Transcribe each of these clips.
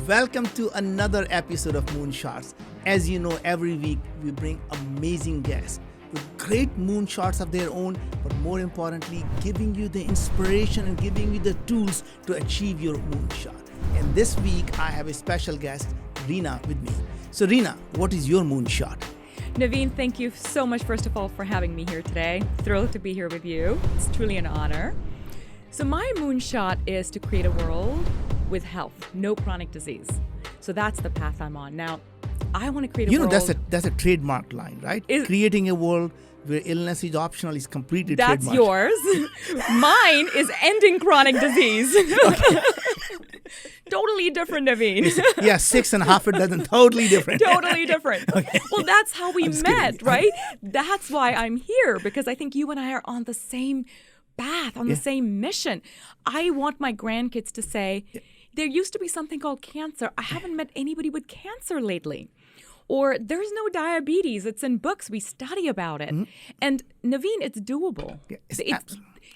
Welcome to another episode of Moonshots. As you know, every week we bring amazing guests with great moonshots of their own, but more importantly, giving you the inspiration and giving you the tools to achieve your moonshot. And this week I have a special guest, Reena, with me. So Reena, what is your moonshot? Naveen, thank you so much, first of all, for having me here today. Thrilled to be here with you. It's truly an honor. So my moonshot is to create a world with health, no chronic disease. So that's the path I'm on. Now, I want to create a world... that's a trademark line, right? Creating a world where illness is optional is completely that's trademark. Yours. Mine is ending chronic disease. Totally different, Naveen. 6.5 a dozen, totally different. Totally different. Okay. Well, that's how we met, right? That's why I'm here, because I think you and I are on the same path, on the same mission. I want my grandkids to say, there used to be something called cancer. I haven't met anybody with cancer lately. Or there's no diabetes. It's in books. We study about it. Mm-hmm. And Naveen, it's doable. Yeah,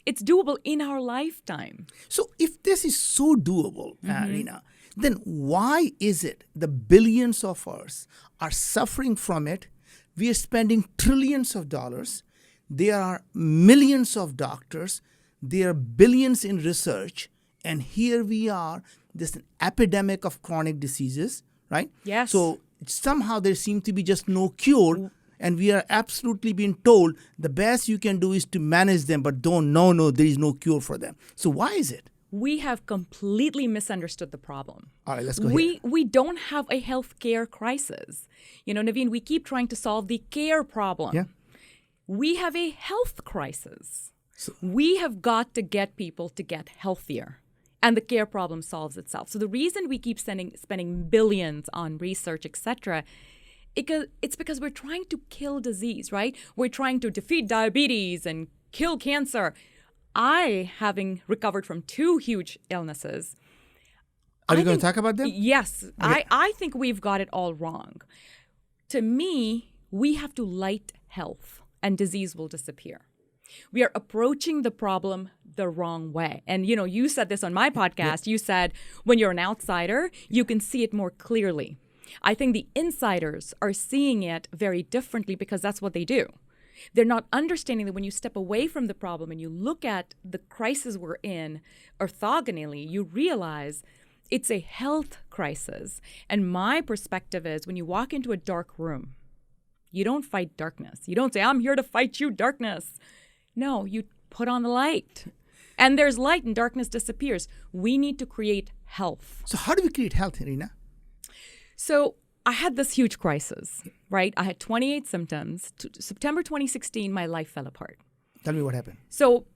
it's doable in our lifetime. So if this is so doable, Reena, then why is it the billions of us are suffering from it? We are spending trillions of dollars. There are millions of doctors. There are billions in research. And here we are, this epidemic of chronic diseases, right? Yes. So somehow there seems to be just no cure. And we are absolutely being told the best you can do is to manage them, but there is no cure for them. So why is it? We have completely misunderstood the problem. All right, let's go We don't have a healthcare crisis. You know, Naveen, we keep trying to solve the care problem. Yeah. We have a health crisis. So, we have got to get people to get healthier. And the care problem solves itself. So the reason we keep spending billions on research, etc., it's because we're trying to kill disease, right? We're trying to defeat diabetes and kill cancer. Having recovered from 2 huge illnesses. Are you going to talk about them? Yes. Okay. I think we've got it all wrong. To me, we have to light health and disease will disappear. We are approaching the problem the wrong way. And, you know, you said this on my podcast. You said when you're an outsider, you can see it more clearly. I think the insiders are seeing it very differently because that's what they do. They're not understanding that when you step away from the problem and you look at the crisis we're in orthogonally, you realize it's a health crisis. And my perspective is when you walk into a dark room, you don't fight darkness. You don't say, I'm here to fight you, darkness. No, you put on the light. And there's light and darkness disappears. We need to create health. So how do we create health, Reena? So I had this huge crisis, right? I had 28 symptoms. September 2016, my life fell apart. Tell me what happened. So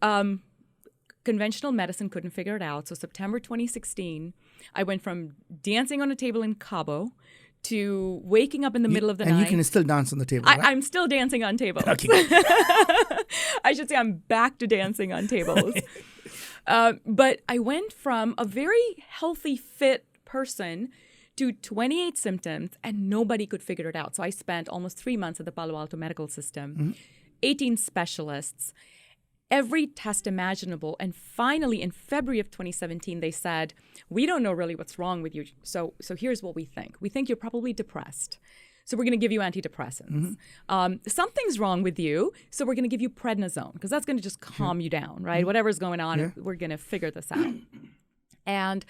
conventional medicine couldn't figure it out. So September 2016, I went from dancing on a table in Cabo to waking up in the middle of the night. And you can still dance on the table, right? I'm still dancing on tables. Okay. I should say I'm back to dancing on tables. But I went from a very healthy, fit person to 28 symptoms, and nobody could figure it out. So I spent almost 3 months at the Palo Alto Medical System, 18 specialists, every test imaginable. And finally, in February of 2017, they said, we don't know really what's wrong with you. So here's what we think. We think you're probably depressed. So we're going to give you antidepressants. Something's wrong with you. So we're going to give you prednisone because that's going to just calm you down, right? Whatever's going on, we're going to figure this out. And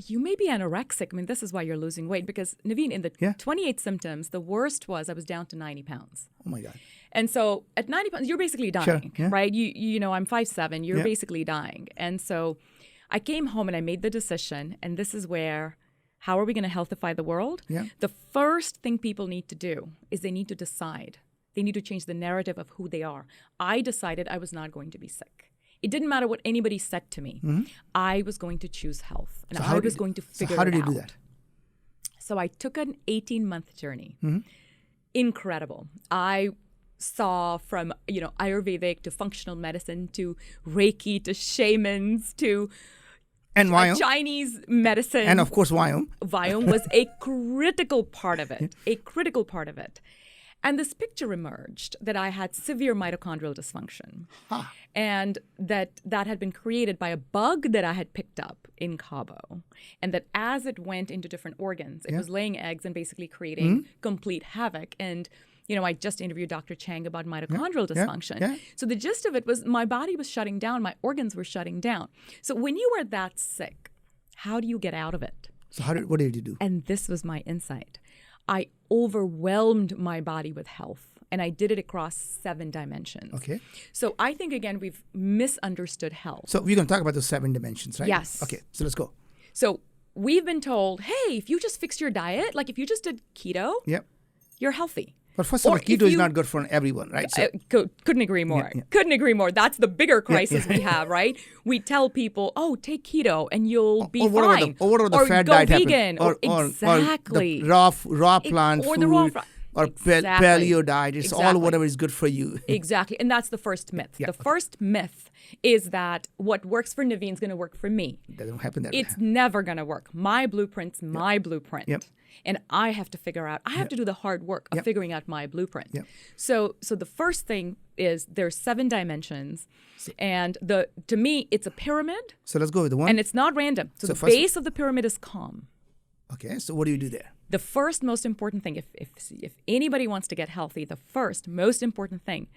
you may be anorexic. I mean, this is why you're losing weight because, Naveen, in the 28 symptoms, the worst was I was down to 90 pounds. Oh, my God. And so at 90 pounds, you're basically dying, right? You know, I'm 5'7", you're basically dying. And so I came home and I made the decision, and this is where, how are we going to healthify the world? Yeah. The first thing people need to do is they need to decide. They need to change the narrative of who they are. I decided I was not going to be sick. It didn't matter what anybody said to me. I was going to choose health, and I was going to figure it out. So how did you do that? So I took an 18-month journey. Incredible. I saw from, you know, Ayurvedic to functional medicine to Reiki to shamans to Chinese medicine. And of course, Vyom. Vyom was a critical part of it, And this picture emerged that I had severe mitochondrial dysfunction. And that had been created by a bug that I had picked up in Cabo. And that as it went into different organs, it was laying eggs and basically creating complete havoc. And, I just interviewed Dr. Chang about mitochondrial dysfunction. So the gist of it was my body was shutting down, my organs were shutting down. So when you are that sick, how do you get out of it? So what did you do? And this was my insight. I overwhelmed my body with health, and I did it across 7 dimensions. Okay. So I think, again, we've misunderstood health. So we're going to talk about those 7 dimensions, right? Yes. Okay, so let's go. So we've been told, hey, if you just fix your diet, like if you just did keto, you're healthy. But first of all, keto is not good for everyone, right? So, couldn't agree more. Couldn't agree more. That's the bigger crisis we have, right? We tell people, take keto and you'll be fine. What about the fat go diet vegan. Or Exactly. the raw plant food. The raw or paleo diet. It's all whatever is good for you. Exactly. And that's the first myth. The first myth is that what works for Naveen is going to work for me. That doesn't happen that way. It's never going to work. My blueprint's my blueprint. And I have to figure out, I have to do the hard work of figuring out my blueprint. So the first thing is there's 7 dimensions. And to me, it's a pyramid. So let's go with the one. And it's not random. So the base of the pyramid is calm. Okay, so what do you do there? The first most important thing, if anybody wants to get healthy, the first most important thing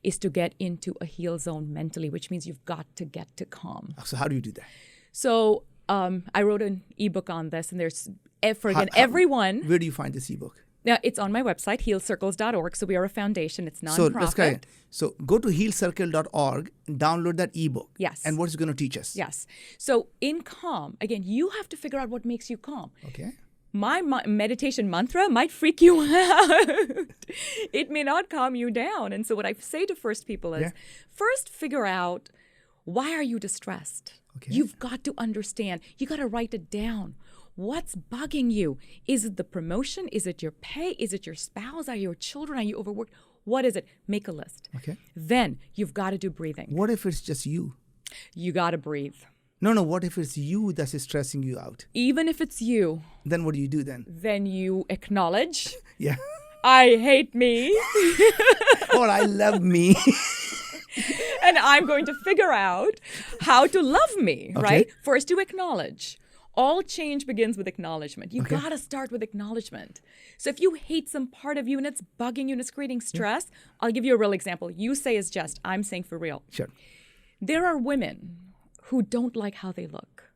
is to get into a heal zone mentally, which means you've got to get to calm. So how do you do that? So I wrote an ebook on this, and there's everyone. Where do you find this ebook? Now, it's on my website, healcircles.org. So we are a foundation. It's nonprofit. So go to healcircle.org and download that ebook. Yes. And what is it going to teach us? Yes. So in calm, again, you have to figure out what makes you calm. Okay. My meditation mantra might freak you out. It may not calm you down. And so what I say to first people is, first figure out, why are you distressed? Okay. You've got to understand. You got to write it down. What's bugging you? Is it the promotion? Is it your pay? Is it your spouse? Are your children? Are you overworked? What is it? Make a list. Okay. Then you've got to do breathing. What if it's just you? You got to breathe. No. What if it's you that's stressing you out? Even if it's you. Then what do you do then? Then you acknowledge. Yeah. I hate me. Or I love me. And I'm going to figure out how to love me, right? First, you acknowledge. All change begins with acknowledgement. You got to start with acknowledgement. So if you hate some part of you and it's bugging you and it's creating stress, I'll give you a real example. You say it's just, I'm saying for real. Sure. There are women who don't like how they look.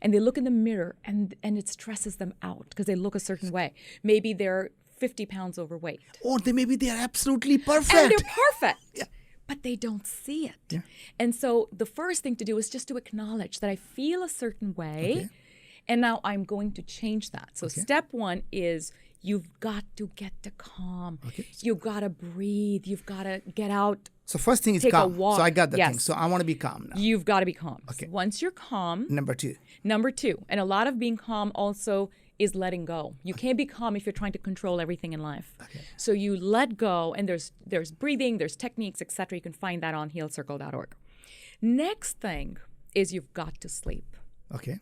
And they look in the mirror and it stresses them out because they look a certain way. Maybe they're 50 pounds overweight. Or maybe they're absolutely perfect. And they're perfect. But they don't see it. And so the first thing to do is just to acknowledge that I feel a certain way. And now I'm going to change that. So step 1 is you've got to get to calm. You've got to breathe. You've got to get out. So first thing is take calm. A walk. So I got the thing. So I want to be calm now. You've got to be calm. So once you're calm. Number 2. And a lot of being calm also is letting go. You can't be calm if you're trying to control everything in life. So you let go, and there's breathing, there's techniques, etc. You can find that on healcircle.org. Next thing is you've got to sleep. Okay.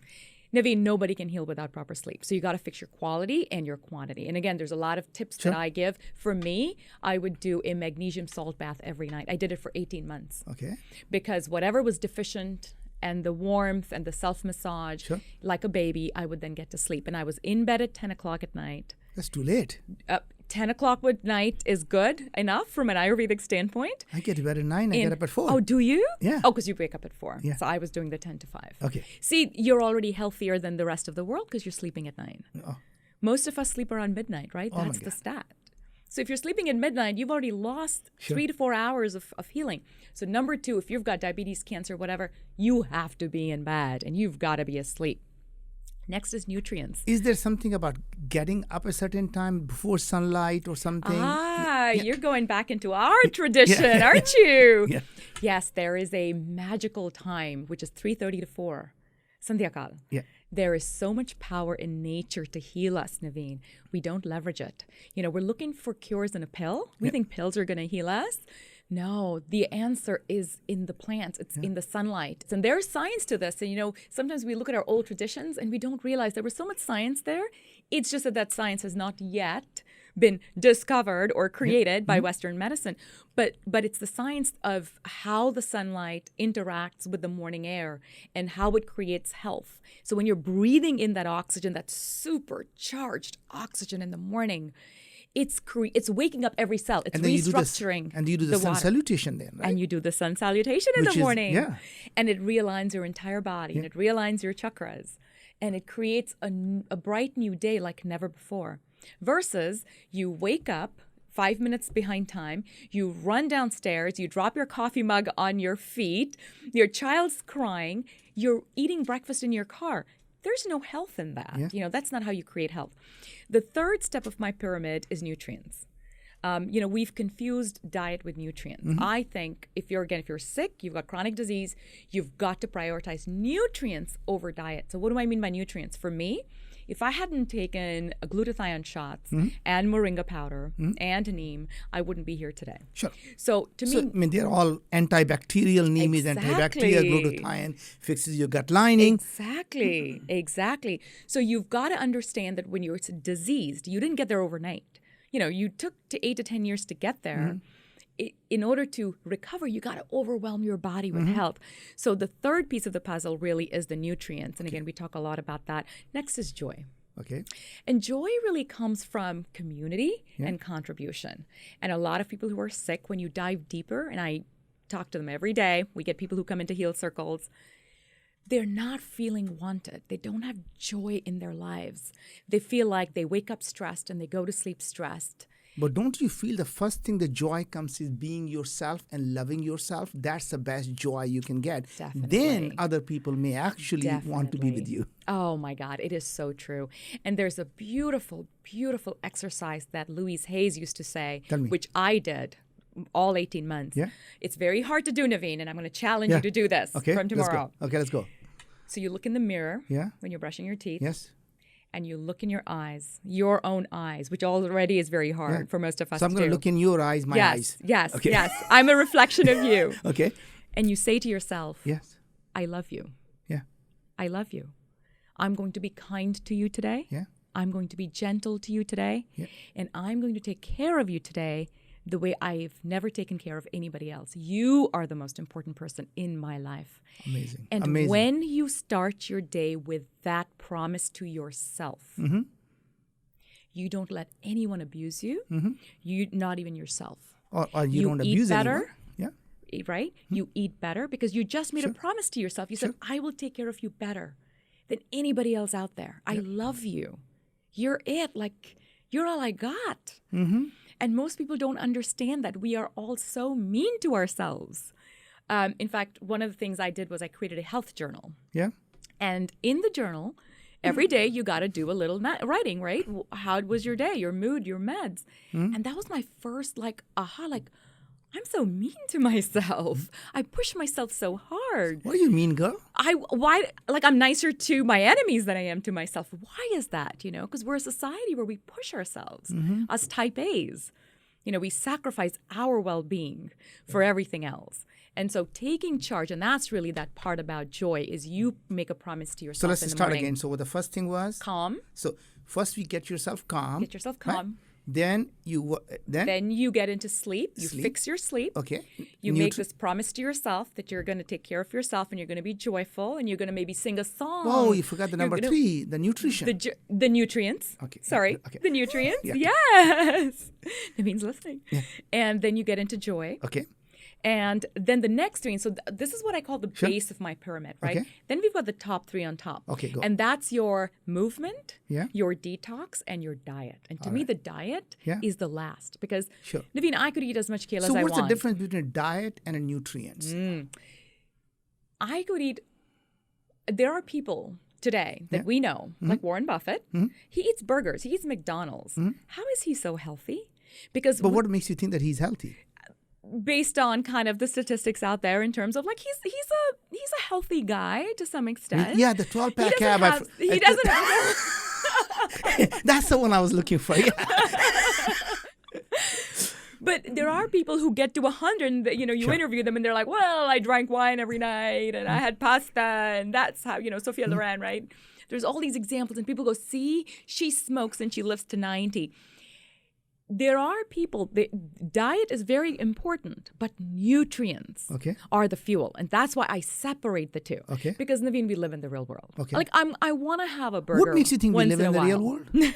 Naveen, nobody can heal without proper sleep. So you got to fix your quality and your quantity. And again, there's a lot of tips that I give. For me, I would do a magnesium salt bath every night. I did it for 18 months. Okay. Because whatever was deficient and the warmth and the self-massage, like a baby, I would then get to sleep. And I was in bed at 10 o'clock at night. That's too late. 10 o'clock at night is good enough from an Ayurvedic standpoint. I get to bed at 9 and get up at 4. Oh, do you? Yeah. Oh, because you wake up at 4. Yeah. So I was doing the 10 to 5. Okay. See, you're already healthier than the rest of the world because you're sleeping at 9. Oh. Most of us sleep around midnight, right? That's the stat. So if you're sleeping at midnight, you've already lost 3 to 4 hours of healing. So number 2, if you've got diabetes, cancer, whatever, you have to be in bed and you've got to be asleep. Next is nutrients. Is there something about getting up a certain time before sunlight or something? You're going back into our tradition, aren't you? Yes, there is a magical time, which is 3:30 to 4, Sandhyakal. There is so much power in nature to heal us, Naveen. We don't leverage it. We're looking for cures in a pill. We think pills are going to heal us. No, the answer is in the plants. It's in the sunlight. And there's science to this. And, sometimes we look at our old traditions and we don't realize there was so much science there. It's just that science has not yet been discovered or created by Western medicine. But it's the science of how the sunlight interacts with the morning air and how it creates health. So when you're breathing in that oxygen, that supercharged oxygen in the morning, it's waking up every cell. It's restructuring. And you do the sun water. salutation then, right? And you do the sun salutation in Which the is- morning. yeah. And it realigns your entire body and it realigns your chakras. And it creates a bright new day like never before. Versus you wake up 5 minutes behind time, you run downstairs, you drop your coffee mug on your feet, your child's crying, you're eating breakfast in your car. There's no health in that. Yeah. That's not how you create health. The third step of my pyramid is nutrients. We've confused diet with nutrients. I think if you're sick, you've got chronic disease, you've got to prioritize nutrients over diet. So what do I mean by nutrients? For me, if I hadn't taken glutathione shots and moringa powder and neem, I wouldn't be here today. Sure. So to me, they're all antibacterial. Neem is antibacterial. Glutathione fixes your gut lining. Exactly. So you've got to understand that when you're diseased, you didn't get there overnight. You took 8 to 10 years to get there. In order to recover, you got to overwhelm your body with health. So the third piece of the puzzle really is the nutrients. And again, we talk a lot about that. Next is joy. Okay. And joy really comes from community and contribution. And a lot of people who are sick, when you dive deeper, and I talk to them every day, we get people who come into Heal Circles, they're not feeling wanted. They don't have joy in their lives. They feel like they wake up stressed and they go to sleep stressed. But don't you feel the first thing the joy comes is being yourself and loving yourself? That's the best joy you can get. Definitely. Then other people may actually want to be with you. Oh my God, it is so true. And there's a beautiful, beautiful exercise that Louise Hay used to say, Tell me. which I did all 18 months. Yeah. It's very hard to do, Naveen, and I'm going to challenge you to do this from tomorrow. Let's go. So you look in the mirror Yeah. when you're brushing your teeth. Yes. And you look in your eyes, your own eyes, which already is very hard for most of us So I'm going to look in your eyes, my eyes. Yes. Okay. Yes. I'm a reflection of you. Okay. And you say to yourself, Yes. I love you. Yeah. I love you. I'm going to be kind to you today. Yeah. I'm going to be gentle to you today. Yeah. And I'm going to take care of you today the way I've never taken care of anybody else. You are the most important person in my life. Amazing. And Amazing. when you start your day with that promise to yourself, you don't let anyone abuse you. You, not even yourself. Or you don't abuse eat better, anyone. Yeah. right? You eat better because you just made a promise to yourself. You said, I will take care of you better than anybody else out there. I love you. You're it. Like, you're all I got. And most people don't understand that we are all so mean to ourselves. In fact, one of the things I did was I created a health journal. Yeah. And in the journal, every day you got to do a little writing, right? How was your day, your mood, your meds? And that was my first aha, I'm so mean to myself. I push myself so hard. What do you mean, girl? I'm nicer to my enemies than I am to myself. Why is that? Because we're a society where we push ourselves. Us type A's. We sacrifice our well-being for everything else. And so taking charge, and that's really that part about joy, is you make a promise to yourself So let's in the start morning. again. So what the first thing was? Calm. So first we get yourself calm. Get yourself calm. Right? Then Then you get into sleep. You Sleep. fix your sleep. Okay. You make this promise to yourself that you're going to take care of yourself and you're going to be joyful and you're going to maybe sing a song. Whoa, you forgot the You're number gonna- 3, the nutrition. The nutrients. Okay. Sorry. Okay. The nutrients. Yeah. Yes. That means listening. And then you get into joy. Okay. And then the next thing, so this is what I call the base of my pyramid, right? Okay. Then we've got the top 3 on top. Okay, go. And that's your movement, Yeah. your detox, and your diet. And to me, the diet is the last because, Sure. Naveen, I could eat as much kale as So I what's want. the difference between a diet and a nutrients? I could eat. There are people today that we know, like Warren Buffett. He eats burgers. He eats McDonald's. How is he so healthy? Because But what makes you think that he's healthy? based on kind of the statistics out there in terms of like he's a healthy guy to some extent. Yeah, the 12-pack He cab. doesn't have, That's the one I was looking for. Yeah. but there are people who get to 100 and you interview them and they're like, well, I drank wine every night and I had pasta and that's how, Sophia Loren, right? There's all these examples and people go, see, she smokes and she lives to 90. there are people, diet is very important, but nutrients are the fuel. And that's why I separate the two. Okay. Because, Naveen, we live in the real world. Okay. Like, I want to have a burger. What makes you think we live in the real while. world?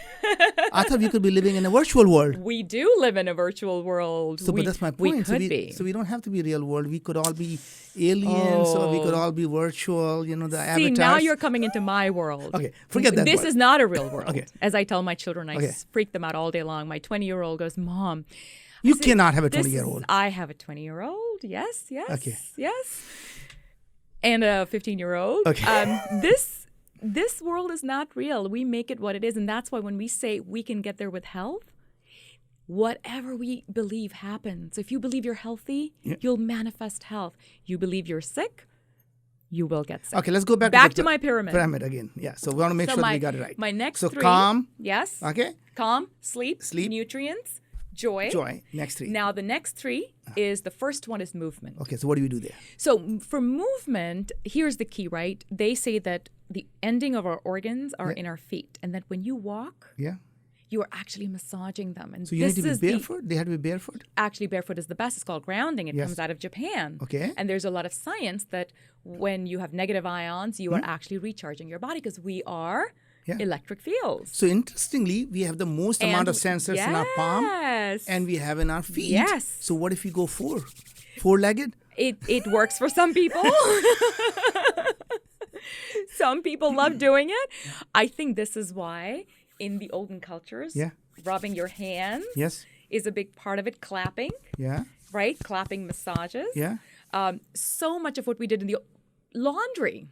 I thought we could be living in a virtual world. We do live in a virtual world. So, but that's my point. We could be. So we don't have to be real world. We could all be aliens, or we could all be virtual, the avatars. See, now you're coming into my world. Okay, forget that This word. is not a real world. Okay. As I tell my children, I freak them out all day long. My 20-year-old goes, Mom. You cannot have a 20-year-old. I have a 20-year-old. Yes. Okay. Yes. And a 15-year-old. Okay. This world is not real. We make it what it is. And that's why when we say we can get there with health, whatever we believe happens. If you believe you're healthy, you'll manifest health. You believe you're sick, you will get sick. Okay, let's go back to my pyramid. Pyramid again. Yeah. So we want to make sure that we got it right. My next so three. Calm. Yes. Okay. Calm, sleep, nutrients, joy. Joy. Next three. Now the next three is, the first one is movement. Okay, so what do we do there? So for movement, here's the key, right? They say that the ending of our organs are in our feet, and that when you walk, you are actually massaging them. And so you need to be barefoot? They have to be barefoot? Actually, barefoot is the best. It's called grounding. It comes out of Japan. Okay. And there's a lot of science that when you have negative ions, you are actually recharging your body, because we are electric fields. So interestingly, we have the most amount of sensors in our palm, and we have in our feet. Yes. So what if we go four-legged? It works for some people. Some people love doing it. I think this is why in the olden cultures, rubbing your hands is a big part of it. Clapping, right? Clapping massages. So much of what we did in the laundry.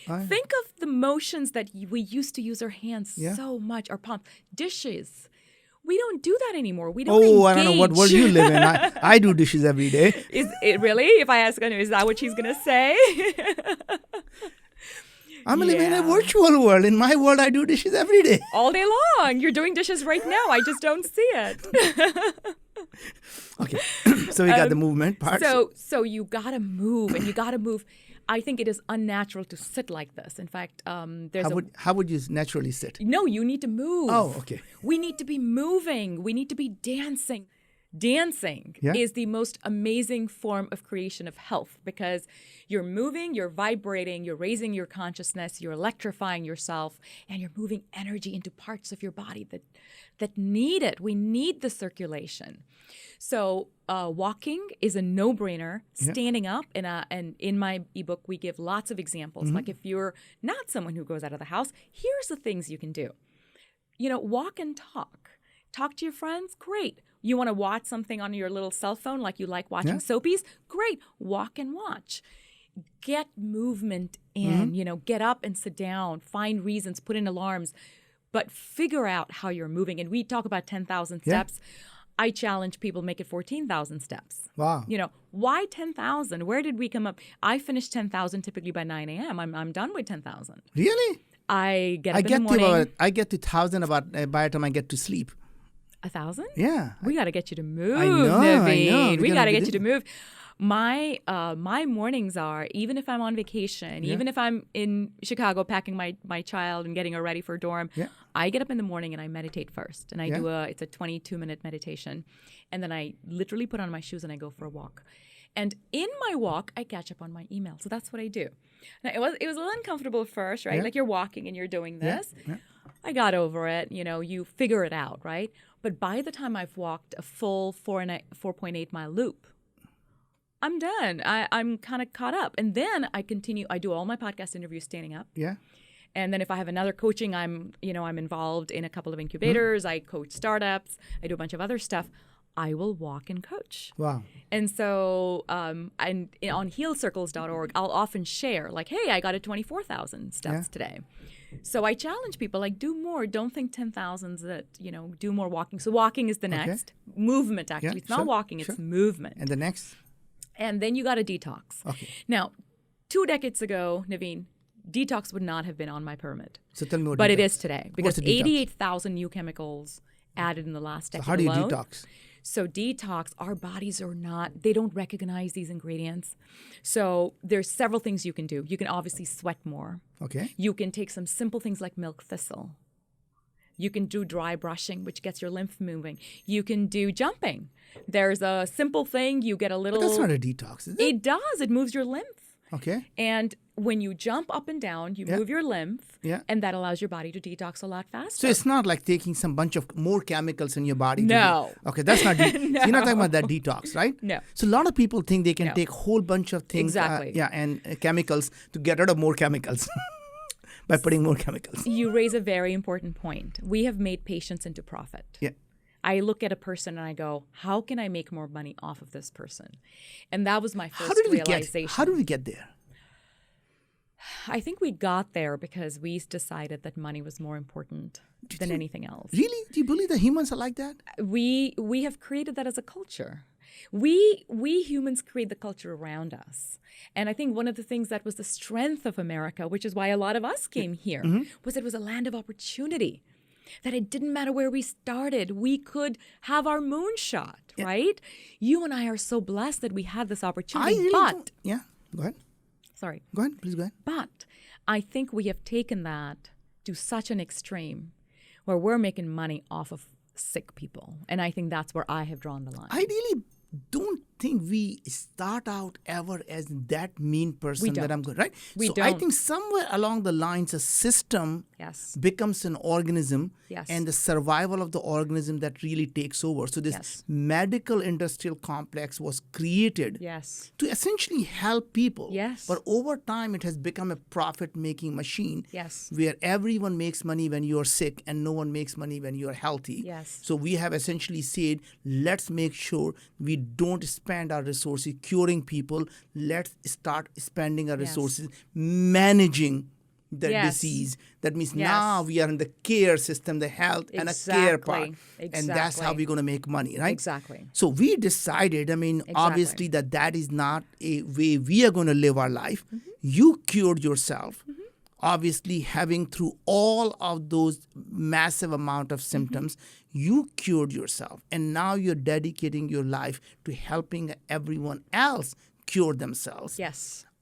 Think of the motions that we used to use our hands so much, our palms. Dishes. We don't do that anymore. We don't engage. I don't know what world you live in. I do dishes every day. Is it really? If I ask Anu, is that what she's going to say? I'm living in a virtual world. In my world, I do dishes every day. All day long. You're doing dishes right now. I just don't see it. Okay. So we got the movement part. So you got to move, and you got to move. I think it is unnatural to sit like this. In fact, How would you naturally sit? No, you need to move. Oh, okay. We need to be moving. We need to be dancing. Dancing is the most amazing form of creation of health, because you're moving, you're vibrating, you're raising your consciousness, you're electrifying yourself, and you're moving energy into parts of your body that need it. We need the circulation. So walking is a no-brainer. Standing up, and in my ebook, we give lots of examples. Like if you're not someone who goes out of the house, here's the things you can do. Walk and talk. Talk to your friends? Great. You want to watch something on your little cell phone like you like watching soapies? Great. Walk and watch. Get movement in, get up and sit down, find reasons, put in alarms, but figure out how you're moving. And we talk about 10,000 steps. I challenge people, make it 14,000 steps. Wow. Why 10,000? Where did we come up? I finish 10,000 typically by 9 a.m. I'm done with 10,000. Really? I get up in the morning. I get to 1,000 by the time I get to sleep. 1,000? Yeah. We got to get you to move, Naveen. I know. We got to get you to move. My mornings are, even if I'm on vacation, even if I'm in Chicago packing my child and getting her ready for dorm, I get up in the morning and I meditate first. And I do it's a 22-minute meditation. And then I literally put on my shoes and I go for a walk. And in my walk, I catch up on my email. So that's what I do. Now, it was a little uncomfortable at first, right? Like you're walking and you're doing this. I got over it. You figure it out, right? But by the time I've walked a full 4.8 mile loop, I'm done. I'm kind of caught up. And then I continue. I do all my podcast interviews standing up. Yeah. And then if I have another coaching, I'm involved in a couple of incubators. I coach startups. I do a bunch of other stuff. I will walk and coach. Wow. And so and on healcircles.org, I'll often share like, hey, I got to 24,000 steps today. So I challenge people, like, do more. Don't think 10,000s that, do more walking. So walking is the next. Movement, actually. It's not walking, it's movement. And the next? And then you got to detox. Okay. Now, 2 decades ago, Naveen, detox would not have been on my pyramid. So tell me what But detox. it is today, because 88,000 new chemicals added in the last decade So how do you alone. detox? So detox, our bodies they don't recognize these ingredients. So there's several things you can do. You can obviously sweat more. Okay. You can take some simple things like milk thistle. You can do dry brushing, which gets your lymph moving. You can do jumping. There's a simple thing. You get a little... But that's not a detox, is it? It does. It moves your lymph. Okay. And when you jump up and down, you move your lymph, and that allows your body to detox a lot faster. So it's not like taking some bunch of more chemicals in your body. No. Okay, that's not... No. So you're not talking about that detox, right? No. So a lot of people think they can take a whole bunch of things... Exactly. and chemicals to get rid of more chemicals by putting more chemicals. You raise a very important point. We have made patients into profit. Yeah. I look at a person and I go, how can I make more money off of this person? And that was my first realization. How did we get there? I think we got there because we decided that money was more important than anything else. Really? Do you believe that humans are like that? We have created that as a culture. We humans create the culture around us. And I think one of the things that was the strength of America, which is why a lot of us came here, was it was a land of opportunity. That it didn't matter where we started. We could have our moonshot, right? You and I are so blessed that we had this opportunity. Yeah, go ahead. Sorry. Go ahead, please go ahead. But I think we have taken that to such an extreme where we're making money off of sick people. And I think that's where I have drawn the line. I really don't think we start out ever as that mean person that I'm good, right? We don't. I think somewhere along the lines, a system becomes an organism and the survival of the organism that really takes over. So this medical industrial complex was created to essentially help people. But over time, it has become a profit-making machine where everyone makes money when you're sick and no one makes money when you're healthy. So we have essentially said, let's make sure we don't spend our resources curing people. Let's start spending our resources managing the disease. That means now we are in the care system, the health and a care part. And that's how we're going to make money, right? Exactly. So we decided, obviously that is not a way we are going to live our life. You cured yourself. Obviously, having through all of those massive amount of symptoms, you cured yourself. And now you're dedicating your life to helping everyone else cure themselves.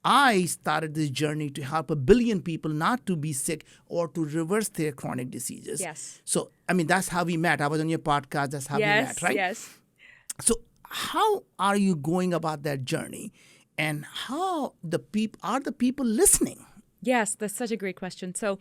I started this journey to help 1 billion people not to be sick or to reverse their chronic diseases. So, that's how we met. I was on your podcast. That's how we met, right? So how are you going about that journey? And how are the people listening? Yes, that's such a great question. So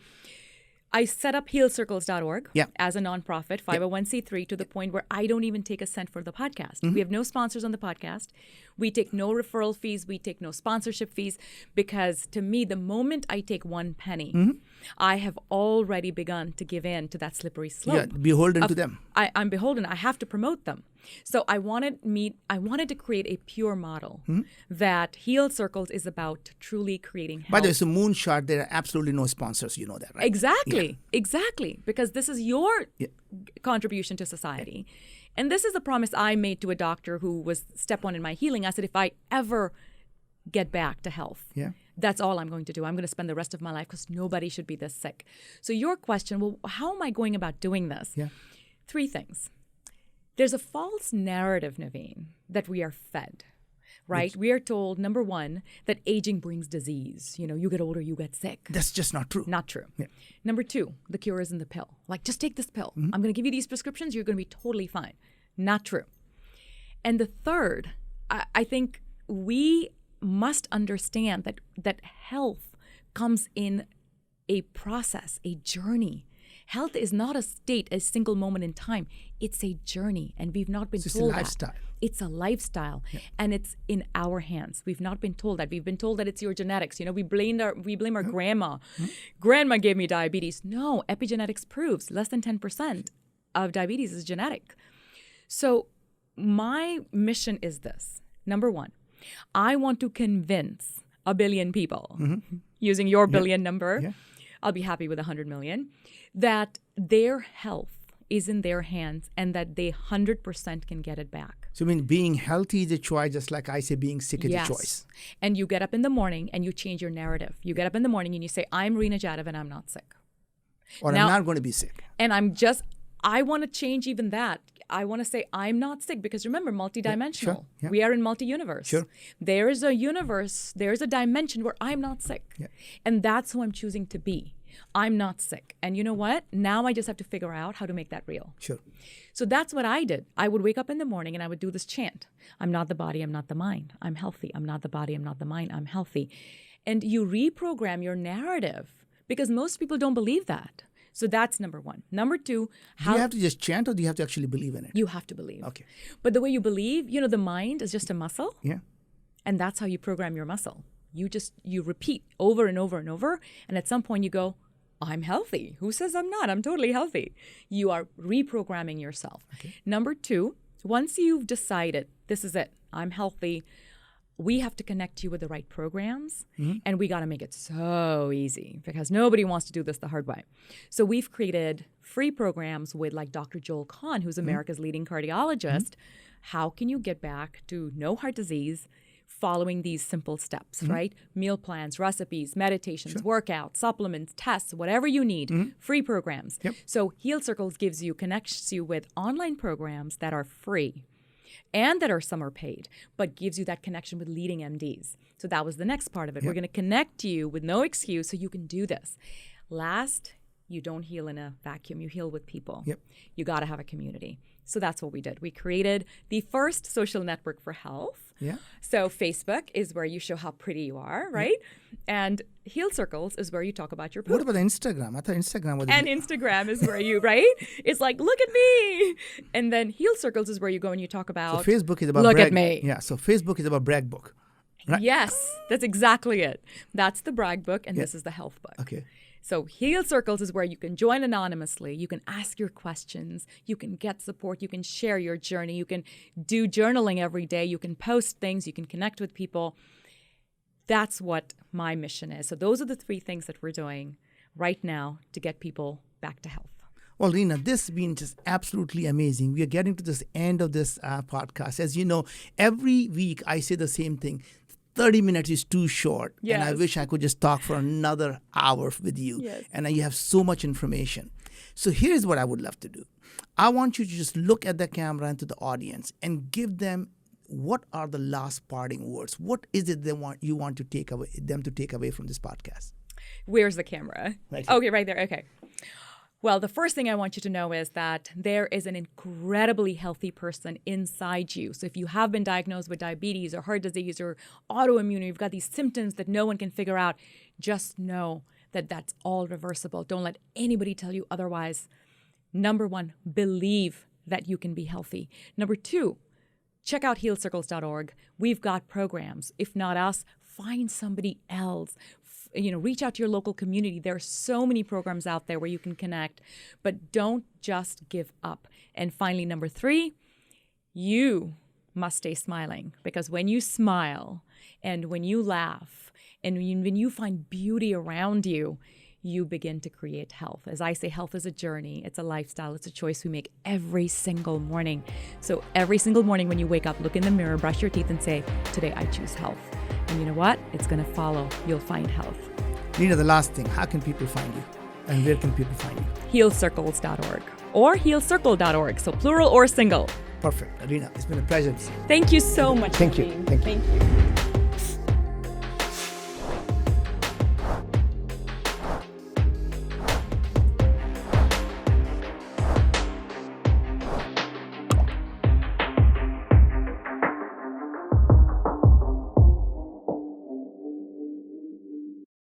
I set up healcircles.org as a nonprofit, 501c3, to the point where I don't even take a cent for the podcast. We have no sponsors on the podcast. We take no referral fees. We take no sponsorship fees, because to me, the moment I take one penny, I have already begun to give in to that slippery slope. Beholden to them. I'm beholden. I have to promote them. So I wanted to create a pure model that Heal Circles is about truly creating health. By the way, so Moonshot, there are absolutely no sponsors. You know that, right? Exactly. Because this is your contribution to society. And this is a promise I made to a doctor who was step one in my healing. I said, if I ever get back to health, that's all I'm going to do. I'm going to spend the rest of my life, because nobody should be this sick. So your question, well, how am I going about doing this? 3 things. There's a false narrative, Naveen, that we are fed, right? We are told, number one, that aging brings disease. You get older, you get sick. That's just not true. Not true. Number 2, the cure is in the pill. Like, just take this pill. I'm going to give you these prescriptions. You're going to be totally fine. Not true. And the third, I think we must understand that health comes in a process, a journey. Health is not a state, a single moment in time. It's a journey, and we've not been told that. It's a lifestyle. It's a lifestyle, and it's in our hands. We've not been told that. We've been told that it's your genetics. We blame our grandma. Grandma gave me diabetes. No, epigenetics proves less than 10% of diabetes is genetic. So my mission is this. Number 1, I want to convince 1 billion people, using your billion number, I'll be happy with 100 million, that their health is in their hands and that they 100% can get it back. So being healthy is a choice, just like I say being sick is a choice. And you get up in the morning and you change your narrative. You get up in the morning and you say, I'm Reena Jadhav and I'm not sick. Or now, I'm not going to be sick. And I want to change even that. I want to say I'm not sick, because remember, multidimensional. We are in multi-universe. There is a universe, there is a dimension where I'm not sick. And that's who I'm choosing to be. I'm not sick. And you know what? Now I just have to figure out how to make that real. Sure. So that's what I did. I would wake up in the morning and I would do this chant. I'm not the body, I'm not the mind. I'm healthy. I'm not the body, I'm not the mind. I'm healthy. And you reprogram your narrative because most people don't believe that. So that's number one. Number two, Do you have to just chant or do you have to actually believe in it? you have to believe. Okay. But the way you believe, the mind is just a muscle. Yeah. And that's how you program your muscle. You repeat over and over and over. And at some point you go, I'm healthy. Who says I'm not? I'm totally healthy. You are reprogramming yourself. Okay. Number two, once you've decided, this is it, I'm healthy, we have to connect you with the right programs. And we got to make it so easy because nobody wants to do this the hard way. So we've created free programs with like Dr. Joel Kahn, who's America's leading cardiologist. How can you get back to no heart disease following these simple steps, right? Meal plans, recipes, meditations, workouts, supplements, tests, whatever you need, free programs. Yep. So Heal Circles connects you with online programs that are free and that some are paid, but gives you that connection with leading MDs. So that was the next part of it. Yep. We're going to connect you with no excuse so you can do this. Last, you don't heal in a vacuum. You heal with people. Yep. You got to have a community. So that's what we did. We created the first social network for health. Yeah. So Facebook is where you show how pretty you are, right? And Heal Circles is where you talk about your poop. What about the Instagram? I thought Instagram was... And Instagram is where you, right? It's like, look at me. And then Heal Circles is where you go and you talk about, So Facebook is about look brag. at me. Yeah, so Facebook is about brag book. Right? Yes, that's exactly it. That's the brag book, and this is the health book. Okay. So Heal Circles is where you can join anonymously. You can ask your questions. You can get support. You can share your journey. You can do journaling every day. You can post things. You can connect with people. That's what my mission is. So those are the three things that we're doing right now to get people back to health. Well, Reena, this has been just absolutely amazing. We are getting to this end of this podcast. As you know, every week I say the same thing. 30 minutes is too short. Yes. And I wish I could just talk for another hour with you. Yes. And you have so much information. So here's what I would love to do. I want you to just look at the camera and to the audience and give them what are the last parting words. What is it you want to take away from this podcast? Where's the camera? Right here. Okay, right there. Okay. Well, the first thing I want you to know is that there is an incredibly healthy person inside you. So if you have been diagnosed with diabetes or heart disease or autoimmune, you've got these symptoms that no one can figure out, just know that that's all reversible. Don't let anybody tell you otherwise. Number one, believe that you can be healthy. Number two, check out healcircles.org. We've got programs. If not us, find somebody else. Reach out to your local community. There are so many programs out there where you can connect, but don't just give up. And finally, number three, you must stay smiling, because when you smile and when you laugh and when you find beauty around you, you begin to create health. As I say, health is a journey. It's a lifestyle. It's a choice we make every single morning. So every single morning when you wake up, look in the mirror, brush your teeth and say, today I choose health. And you know what? It's going to follow. You'll find health. Reena, the last thing, how can people find you? And where can people find you? Healcircles.org or healcircle.org. So plural or single. Perfect. Reena, it's been a pleasure. Thank you so much. Thank you. Naveen. Thank you. Thank you.